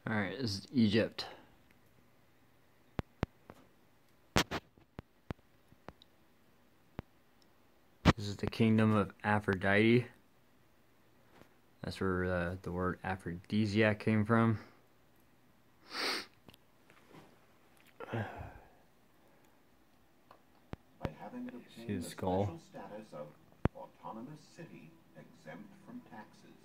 Alright, this is Egypt. This is the kingdom of Aphrodite. That's where the word aphrodisiac came from. By having See the obtained the skull? special status of autonomous city exempt from taxes.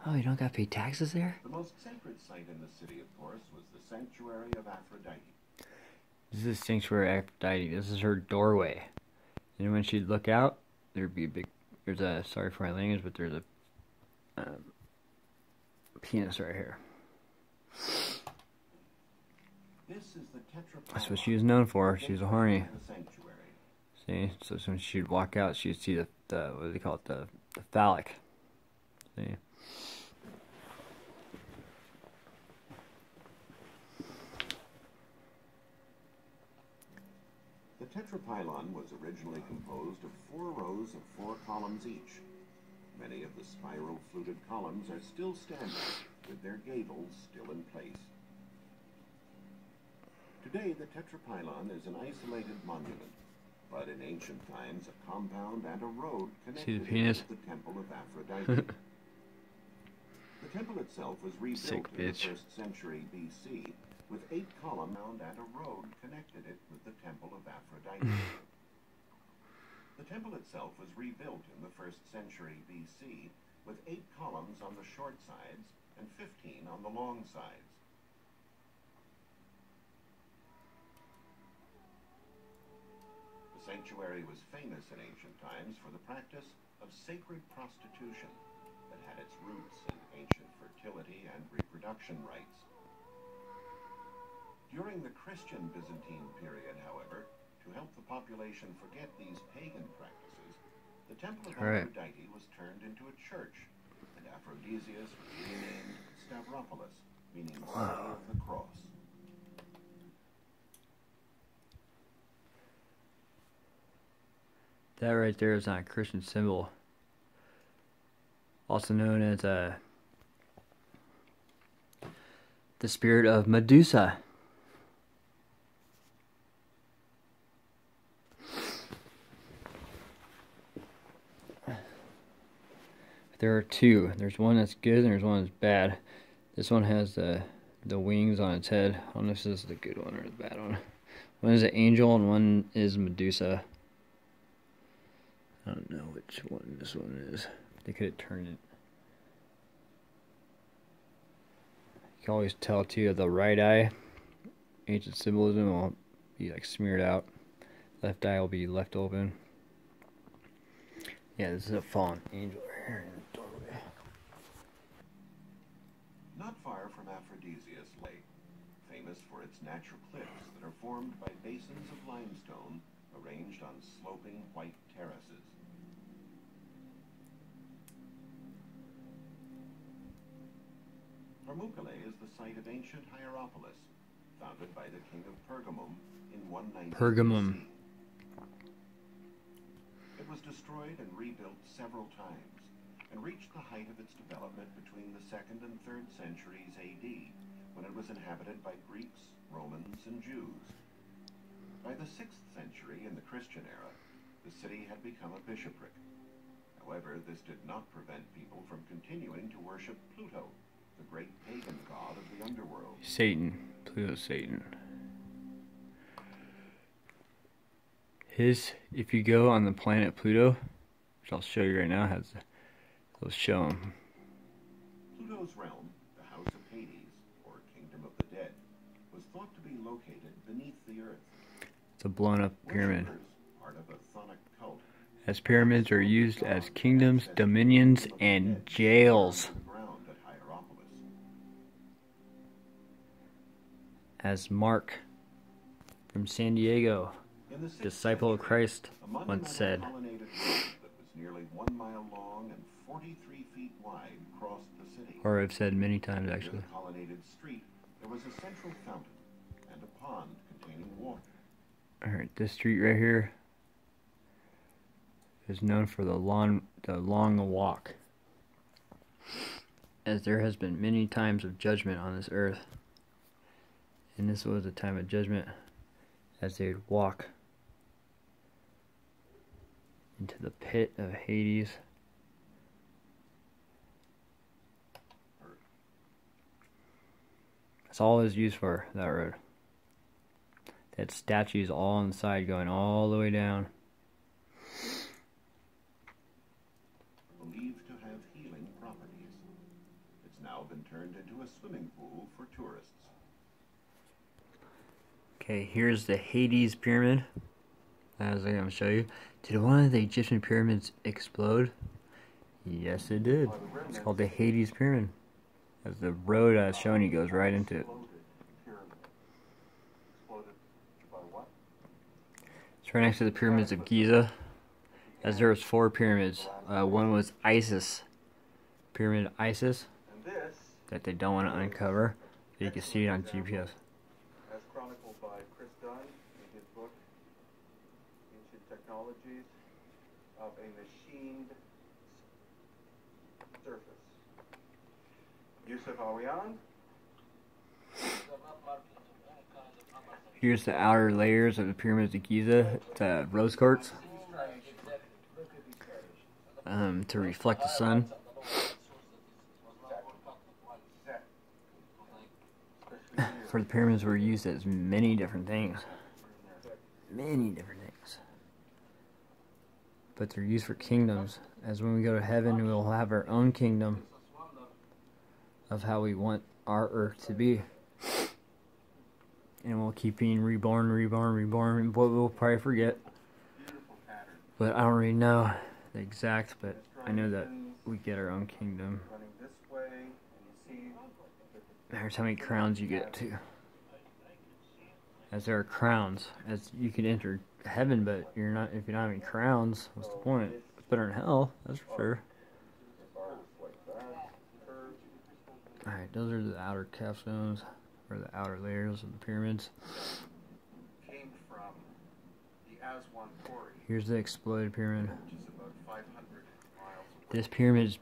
Oh, you don't gotta pay taxes there? The most sacred site in the city, of course, was the sanctuary of Aphrodite. This is sanctuary Aphrodite. This is her doorway. And when she'd look out, there'd be a big, there's a, sorry for my language, but there's a penis right here. This is the tetrapylon. That's what she was known for. She was a horny. The sanctuary. See, so when she'd walk out, she'd see the what do they call it, the phallic. See. The tetrapylon was originally composed of 4 rows of 4 columns each. Many of the spiral fluted columns are still standing, with their gables still in place. Today, the tetrapylon is an isolated monument, but in ancient times, a compound and a road connected it with the temple of Aphrodite. The temple itself was rebuilt in the 1st century BC, with 8 columns and a road connected it with the temple of Aphrodite. The temple itself was rebuilt in the 1st century BC, with 8 columns on the short sides and 15 on the long sides. The sanctuary was famous in ancient times for the practice of sacred prostitution that had its roots in ancient fertility and reproduction rites. During the Christian Byzantine period, however, to help the population forget these pagan practices, the temple of Aphrodite was turned into a church, and Aphrodisias was renamed Stavropolis, meaning City of the Cross. That right there is not a Christian symbol. Also known as the spirit of Medusa. There are 2. There's one that's good and there's one that's bad. This one has the wings on its head. I don't know if this is the good one or the bad one. One is an angel and one is Medusa. I don't know which one this one is. They could have turned it. You can always tell too, the right eye, ancient symbolism will be like smeared out. Left eye will be left open. Yeah, this is a fallen angel right here in the doorway. Not far from Aphrodisias Lake, famous for its natural cliffs that are formed by basins of limestone arranged on sloping white terraces. Pamukkale is the site of ancient Hierapolis, founded by the king of Pergamum in 190 BC. It was destroyed and rebuilt several times, and reached the height of its development between the 2nd and 3rd centuries AD, when it was inhabited by Greeks, Romans, and Jews. By the 6th century, in the Christian era, the city had become a bishopric. However, this did not prevent people from continuing to worship Pluto, the great pagan god of the underworld. Satan. Pluto, Satan. If you go on the planet Pluto, which I'll show you right now, let's show them. Pluto's realm, the house of Hades, or kingdom of the dead, was thought to be located beneath the earth. It's a blown up pyramid. Part of a chthonic cult, as pyramids are used as kingdoms, dominions, and jails. As Mark from San Diego, disciple of Christ, once said. That was nearly 1 mile long and 43 feet wide crossed the city. Or I've said many times actually. In the colonnaded street, there was a central fountain and a pond containing water. Alright, this street right here is known for the long walk. as there has been many times of judgment on this earth. And this was a time of judgment as they would walk into the pit of Hades. That's all it was used for, that road. They had statues all on the side going all the way down. Believed to have healing properties. It's now been turned into a swimming pool for tourists. Okay, here's the Hades pyramid. As I'm going to show you. Did one of the Egyptian pyramids explode? Yes, it did. It's called the Hades pyramid. As the road I was showing you goes right into it. It's right next to the pyramids of Giza. As there was 4 pyramids. One was Isis. Pyramid Isis. That they don't want to uncover. So you can see it on GPS. As chronicled by Chris Dunn in his book, Ancient Technologies of a Machined Surface. Yusuf, are we on? Here's the outer layers of the pyramids of Giza. It's rose quartz. To reflect the sun. For the pyramids were used as many different things. Many different things. But they're used for kingdoms. As when we go to heaven, we'll have our own kingdom of how we want our earth to be. And we'll keep being reborn. What we'll probably forget. But I don't really know the exact, but I know that we get our own kingdom. Here's how many crowns you get too. As there are crowns, as you can enter heaven, but you're not. If you don't have any crowns, what's the point? It's better in hell, that's for sure. All right, those are the outer capstones, or the outer layers of the pyramids. Came from the IAM ONE quarry. Here's the exploded pyramid. Which is about 500 miles away. This pyramid is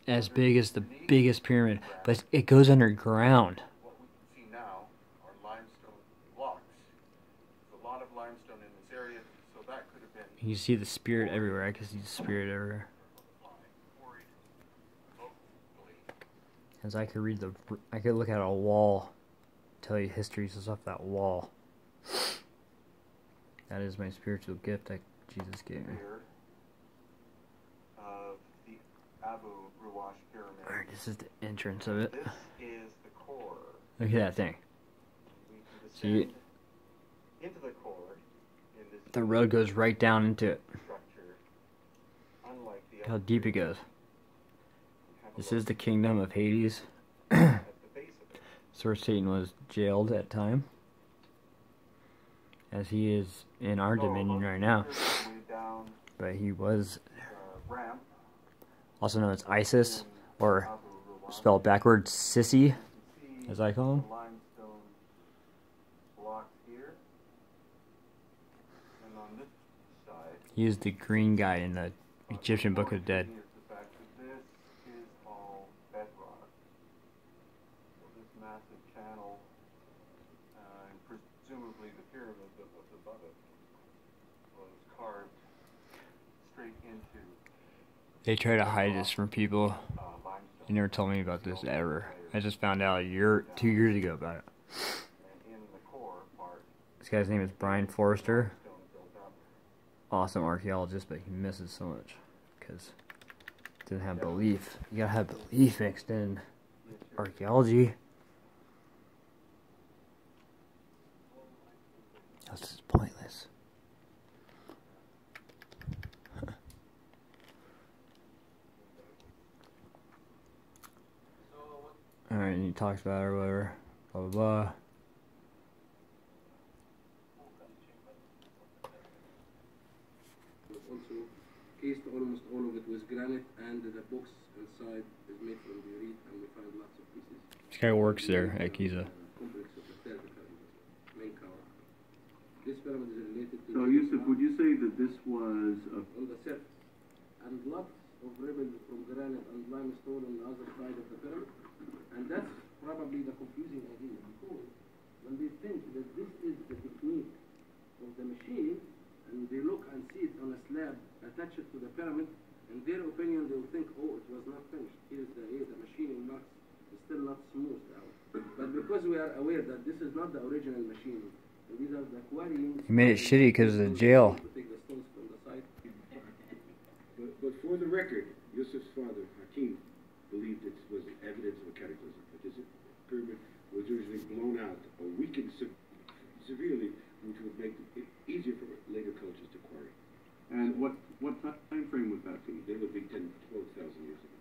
as big as the biggest pyramid, but it goes underground. What we can see now are limestone blocks. There's a lot of limestone in this area, so that could have been. You see the spirit everywhere. I can see the spirit everywhere. As I could read I could look at a wall, tell you histories and stuff that wall. That is my spiritual gift that Jesus gave me. Of the Abu Ruwash pyramid. Alright, this is the entrance of it. This is the core. Look at that thing. We can descend into the core in this The road goes right down into it. structure, unlike the Look how other deep it goes. This is the kingdom of Hades. at the base of it. Source Satan was jailed at time, as he is in our dominion right now. Down, But he was ramp also known as Isis, or Abu Ruwash. spelled backwards Sissy, as I call him. Limestone blocks here, and on this side. He is the green guy in the Egyptian Book of Dead. Is the fact that this is all bedrock. So this massive channel, and presumably the pyramid that was above it, was carved straight into They try to hide this from people. limestone. They never told me about this ever. I just found out 2 years ago about it. And in the core part, This guy's name is Brian Forrester. stone built up. Awesome archaeologist, but he misses so much because he doesn't have belief. You gotta have belief mixed in archaeology. Else it's pointless. Alright, and he talks about it or whatever. Blah blah blah. Also cased almost all of it with granite, and the box inside is made from the reed, and we find lots of pieces. This guy works there at Giza. Complex of the third pyramid, main tower. This pyramid is related to. So, Yusuf, would you say that this was a... on the surface, and lots of rebels from granite and limestone on the other side of the pyramid. probably the confusing idea, because when they think that this is the technique of the machine, and they look and see it on a slab, attach it to the pyramid, in their opinion, they'll think, oh, it was not finished. Here's the machining marks, it's still not smoothed out. But because we are aware that this is not the original machine, and these are the quarrying... He made it shitty because of the jail. To take the stones from the side. But for the record, Yusuf's father, Hakim, believed it was evidence of a cataclysm. That this pyramid was originally blown out or weakened severely, which would make it easier for later cultures to quarry. And what time frame would that be? They would be 10,000 to 12,000 years ago.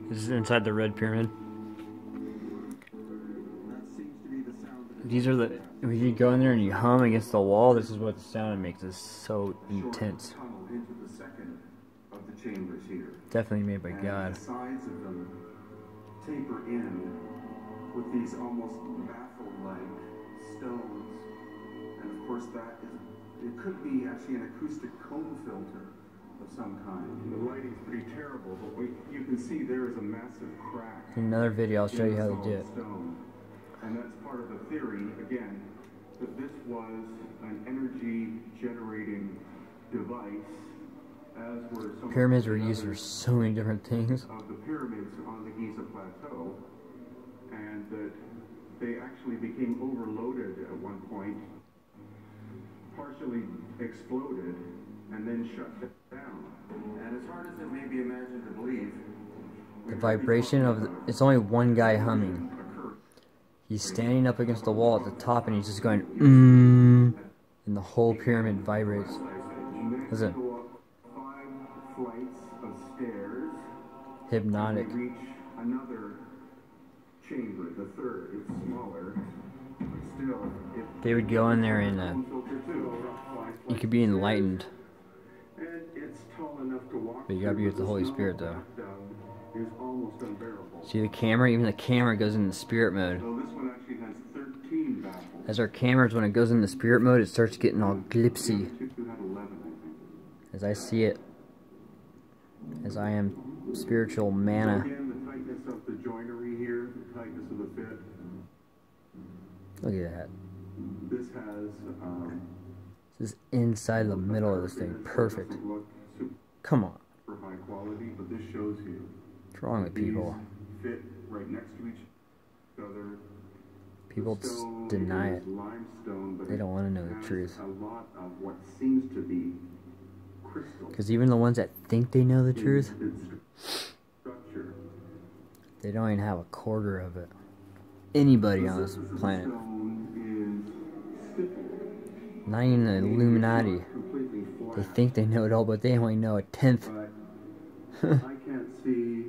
This is inside the red pyramid. These are the, when you go in there and you hum against the wall, this is what the sound it makes. It's so intense. Into the second of the chambers here. Definitely made by God. The sides of them taper in with these almost baffle-like stones. And of course that is, it could be actually an acoustic comb filter of some kind. The lighting's pretty terrible, but you can see there is a massive crack. In another video, I'll show you how they do it. Stone. And that's part of the theory, again, that this was an energy-generating device, as were some Pyramids were used for so many different things. of the pyramids on the Giza Plateau, and that they actually became overloaded at one point, partially exploded, and then shut down. And as hard as it may be imagined to believe, The vibration of it's only one guy humming. He's standing up against the wall at the top and he's just going and the whole pyramid vibrates. Listen. 5 flights of stairs. Hypnotic. We reach another chamber, the third. It's smaller, but still. They would go in there and you could be enlightened. And it's tall enough to walk. But you gotta be with the Holy Spirit though. Is almost unbearable. See the camera? Even the camera goes into spirit mode. So this one actually has 13 baffles. As our cameras, when it goes into spirit mode, it starts getting all glipsy. As I see it. As I am spiritual mana. Again, the tightness of the joinery here, the tightness of the fit. Look at that. This has This is inside the middle of this thing. Perfect. Come on. for high quality, but this shows you. What's wrong with people? These fit right next to each other. People The stone deny is it. limestone, but They don't want to know the has truth. A lot of what seems to be crystal. Because even the ones that think they know the in truth, its structure. they don't even have a quarter of it. Anybody on this planet. Not even the Illuminati. They think they know it all, but they only know a tenth. I can't see.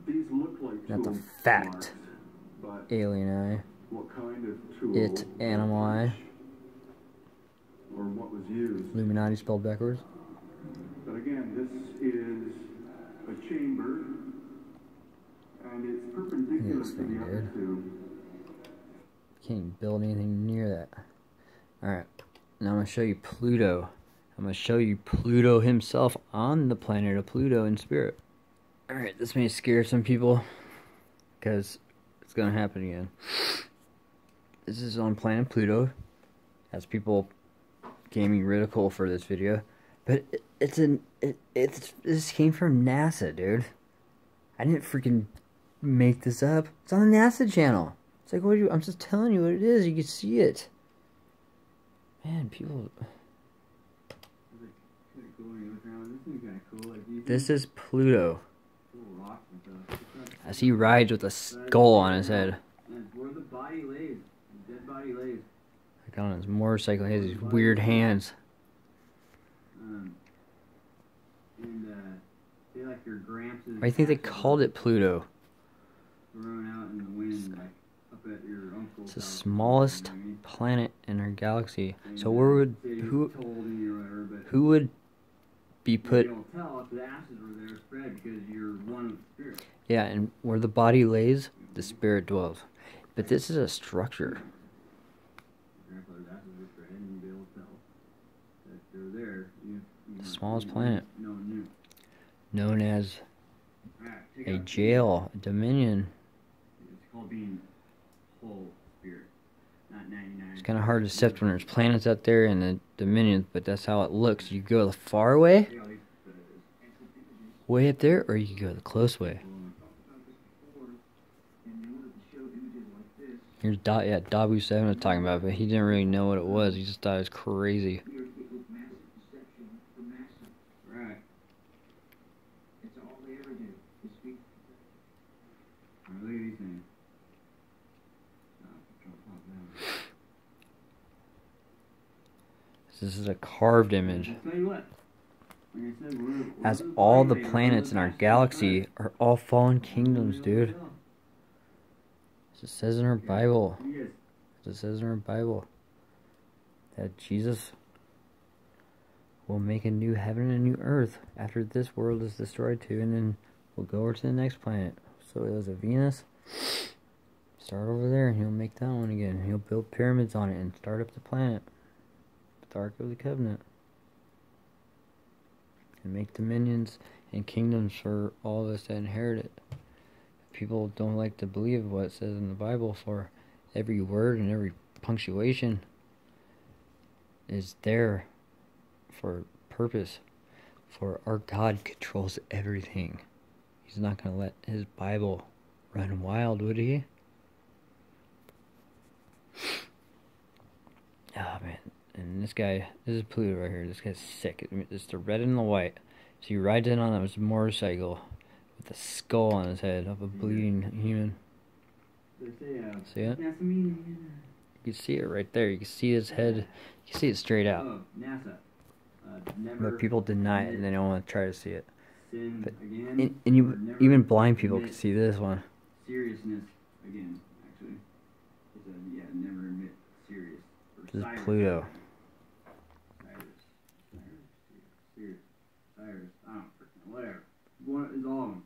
These look like Not the tool fact. marks, but Alien eye. what kind of tool? It, animal eye. Or what was used. Illuminati spelled backwards. But again, this is a chamber, and it's perpendicular This to thing, the other dude. two. Can't even build anything near that. Alright. Now I'm going to show you Pluto. I'm going to show you Pluto himself on the planet of Pluto in spirit. Alright, this may scare some people. Because it's going to happen again. This is on planet Pluto. As people gave me ridicule for this video. But this came from NASA, dude. I didn't freaking make this up. It's on the NASA channel. It's like, I'm just telling you what it is. You can see it. Man, people... This is Pluto. As he rides with a skull on his head. Where the body lays, the dead body lays. Like on his motorcycle, he has these weird hands. Say like your gramps is... I think they called it Pluto. Thrown out in the wind, like up at your uncle's It's the house, smallest you know what I mean? planet in our galaxy. And, So where would say who it's cold in here or whatever, but who would be you put? don't tell if the ashes were there spread because you're one with the spirit. Yeah, and where the body lays, the spirit dwells. But this is a structure. Grandfather's ashes were spread, and you'd be able to tell that they're there. The smallest planet. No one knew. known as Alright, take a out jail, a dominion. It's called being whole spirit, not 99. It's kind of hard to sift when there's planets out there and the dominions, but that's how it looks. You go the far way, way up there, or you can go the close way. Here's Dabu 7 was talking about it, but he didn't really know what it was. He just thought it was crazy. Right. It's all they ever do is speak. Look at these things. This is a carved image. I'll tell you what. Like I said, we're As all the planets in our galaxy are all fallen kingdoms, dude. It says in our Bible. It says in our Bible that Jesus will make a new heaven and a new earth after this world is destroyed too, and then we'll go over to the next planet. So it was a Venus. Start over there, and he'll make that one again. He'll build pyramids on it and start up the planet. The Ark of the Covenant. And make dominions and kingdoms for all of us that inherit it. People don't like to believe what it says in the Bible, for every word and every punctuation is there for purpose. For our God controls everything. He's not going to let his Bible run wild, would he? Oh man, and this guy, this is Pluto right here. This guy's sick. It's the red and the white. So he rides in on his motorcycle with a skull on his head of a bleeding human. See it? You can see it right there. You can see his head. You can see it straight out. Oh, NASA. But people deny it and they don't want to try to see it. Sin But again. and you, even blind people can see this one. Seriousness again, actually. It's a, yeah, never admit serious. This is Pluto. Cyrus, I don't freaking know, whatever. One is all of them.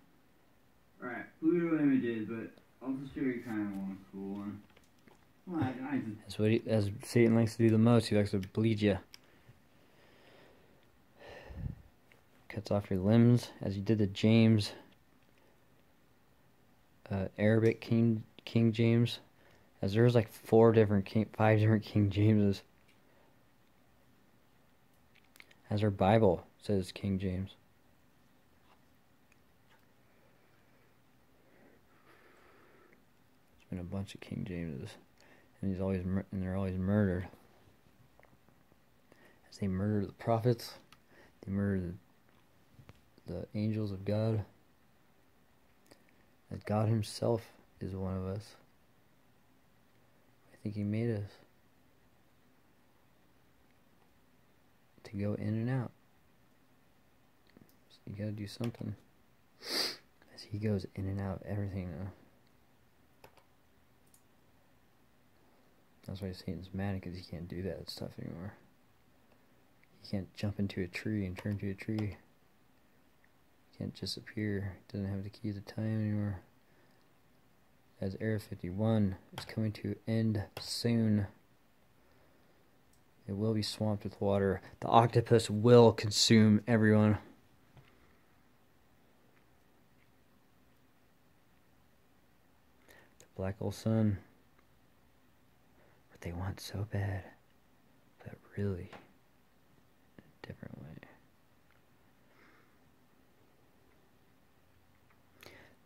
Alright, Pluto images, but I'll just show you kind of one cool one. Well, I just... That's what as Satan likes to do the most. He likes to bleed you. Cuts off your limbs, as he did to James, Arabic King James, as there's like 5 different King Jameses. As our Bible says King James. There's been a bunch of King Jameses, and they're always murdered. As they murder the prophets, they murder the angels of God. That God himself is one of us. I think he made us to go in and out. So you gotta do something. As he goes in and out of everything now. That's why Satan's mad, because he can't do that stuff anymore. He can't jump into a tree and turn into a tree. Can't disappear. Doesn't have the key to time anymore. As Area 51 is coming to end soon. It will be swamped with water. The octopus will consume everyone. The black hole sun. What they want so bad. But really, in a different way.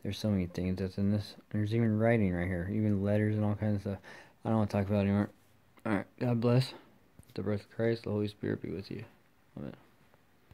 There's so many things that's in this. There's even writing right here. Even letters and all kinds of stuff. I don't want to talk about it anymore. Alright, God bless. The birth of Christ, the Holy Spirit be with you. Amen.